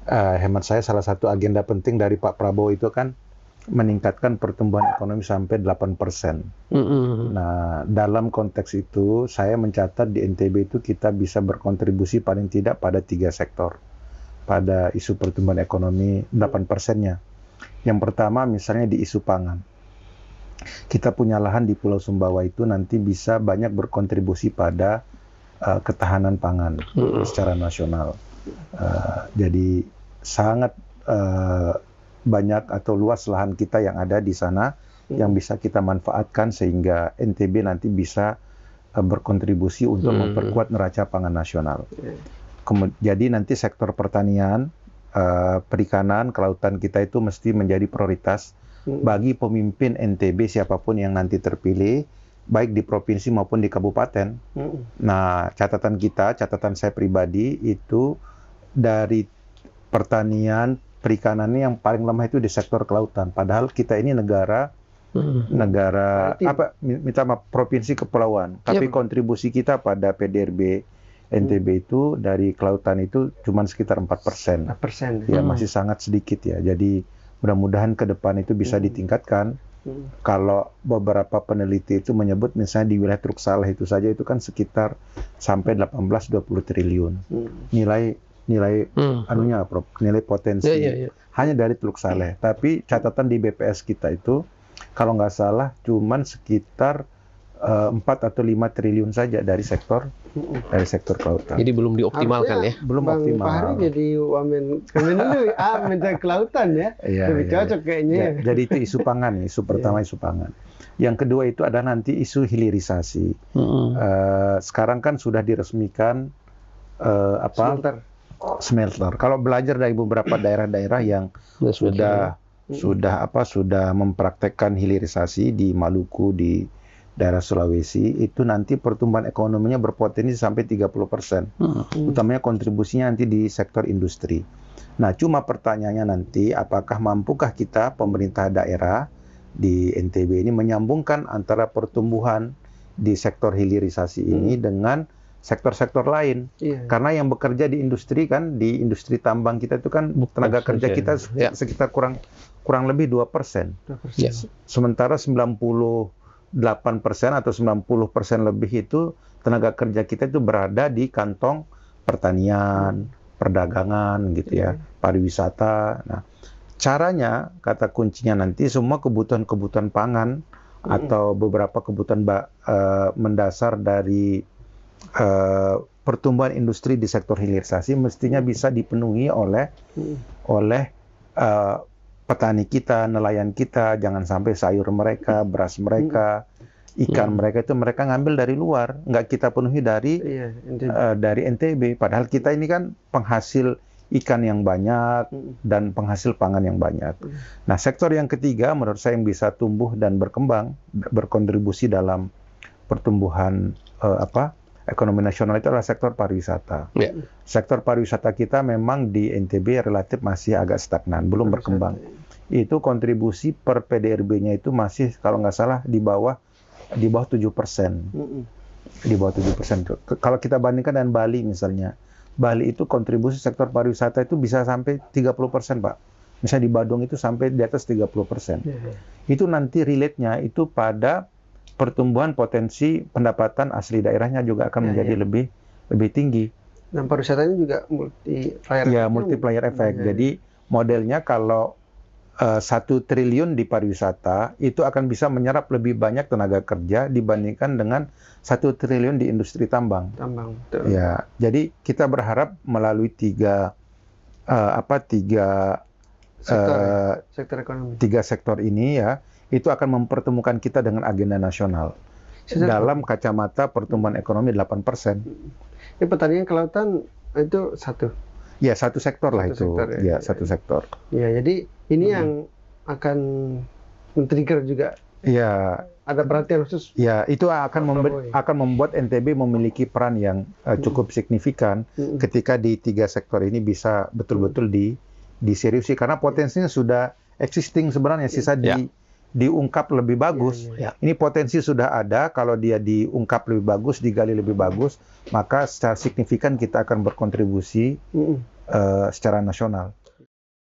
hemat saya salah satu agenda penting dari Pak Prabowo itu kan meningkatkan pertumbuhan ekonomi sampai 8%. Nah, dalam konteks itu saya mencatat di NTB itu kita bisa berkontribusi paling tidak pada 3 sektor pada isu pertumbuhan ekonomi 8%-nya. Yang pertama misalnya di isu pangan. Kita punya lahan di Pulau Sumbawa itu nanti bisa banyak berkontribusi pada ketahanan pangan secara nasional. Jadi sangat banyak atau luas lahan kita yang ada di sana yang bisa kita manfaatkan sehingga NTB nanti bisa berkontribusi untuk memperkuat neraca pangan nasional. Jadi nanti sektor pertanian, perikanan, kelautan kita itu mesti menjadi prioritas bagi pemimpin NTB siapapun yang nanti terpilih, baik di provinsi maupun di kabupaten. Nah, catatan saya pribadi itu dari pertanian, perikanan ini yang paling lemah itu di sektor kelautan. Padahal kita ini negara provinsi kepulauan, tapi kontribusi kita pada PDRB NTB itu dari kelautan itu cuma sekitar 4%. Ya masih sangat sedikit ya. Jadi mudah-mudahan ke depan itu bisa ditingkatkan. Kalau beberapa peneliti itu menyebut misalnya di wilayah Truk Saleh itu saja itu kan sekitar sampai 18-20 triliun. Nilai nilai potensi hanya dari Teluk Saleh. Tapi catatan di BPS kita itu kalau nggak salah cuman sekitar 4 atau 5 triliun saja dari sektor kelautan. Jadi belum dioptimalkan ya? Belum optimal. Pak Hari jadi wamen kelautan ya? Lebih cocok kayaknya. Jadi itu isu pangan, isu pertama isu pangan. Yang kedua itu adalah nanti isu hilirisasi. Sekarang kan sudah diresmikan smelter. Kalau belajar dari beberapa daerah-daerah yang sudah mempraktekkan hilirisasi di Maluku, di daerah Sulawesi, itu nanti pertumbuhan ekonominya berpotensi sampai 30%. Utamanya kontribusinya nanti di sektor industri. Nah, cuma pertanyaannya nanti apakah mampukah kita pemerintah daerah di NTB ini menyambungkan antara pertumbuhan di sektor hilirisasi ini dengan sektor-sektor lain. Karena yang bekerja di industri kan, di industri tambang kita itu kan tenaga kerja kita sekitar kurang lebih 2%. Sementara 98% atau 90% lebih itu tenaga kerja kita itu berada di kantong pertanian, perdagangan gitu ya, pariwisata. Nah, caranya kata kuncinya nanti semua kebutuhan pangan atau beberapa kebutuhan mendasar dari pertumbuhan industri di sektor hilirisasi mestinya bisa dipenuhi oleh petani kita, nelayan kita. Jangan sampai sayur mereka, beras mereka, ikan mereka itu mereka ngambil dari luar, nggak kita penuhi dari NTB. Padahal kita ini kan penghasil ikan yang banyak dan penghasil pangan yang banyak. Nah, sektor yang ketiga menurut saya yang bisa tumbuh dan berkembang, berkontribusi dalam pertumbuhan ekonomi nasional itu adalah sektor pariwisata. Sektor pariwisata kita memang di NTB relatif masih agak stagnan, belum berkembang. Itu kontribusi per PDRB-nya itu masih kalau nggak salah di bawah 7%. Di bawah 7%. Kalau kita bandingkan dengan Bali misalnya, Bali itu kontribusi sektor pariwisata itu bisa sampai 30%, Pak. Misalnya di Badung itu sampai di atas 30%. Itu nanti relate-nya itu pada pertumbuhan potensi pendapatan asli daerahnya juga akan menjadi lebih tinggi. Dan pariwisatanya juga multiplier effect. Jadi modelnya kalau 1 triliun di pariwisata itu akan bisa menyerap lebih banyak tenaga kerja dibandingkan dengan 1 triliun di industri tambang. Betul. Ya, jadi kita berharap melalui tiga sektor ekonomi. 3 sektor ini ya, itu akan mempertemukan kita dengan agenda nasional. Dalam kacamata pertumbuhan ekonomi 8%. Ini pertanian kelautan itu satu. Ya, satu sektor lah itu. Satu sektor. Ya, jadi ini yang akan men-trigger juga. Ya. Ada perhatian khusus. Ya, itu akan membuat NTB memiliki peran yang cukup signifikan ketika di 3 sektor ini bisa betul-betul diseriusi. Karena potensinya sudah existing sebenarnya, sisa diungkap lebih bagus. Ini potensi sudah ada, kalau dia diungkap lebih bagus, digali lebih bagus, maka secara signifikan kita akan berkontribusi secara nasional.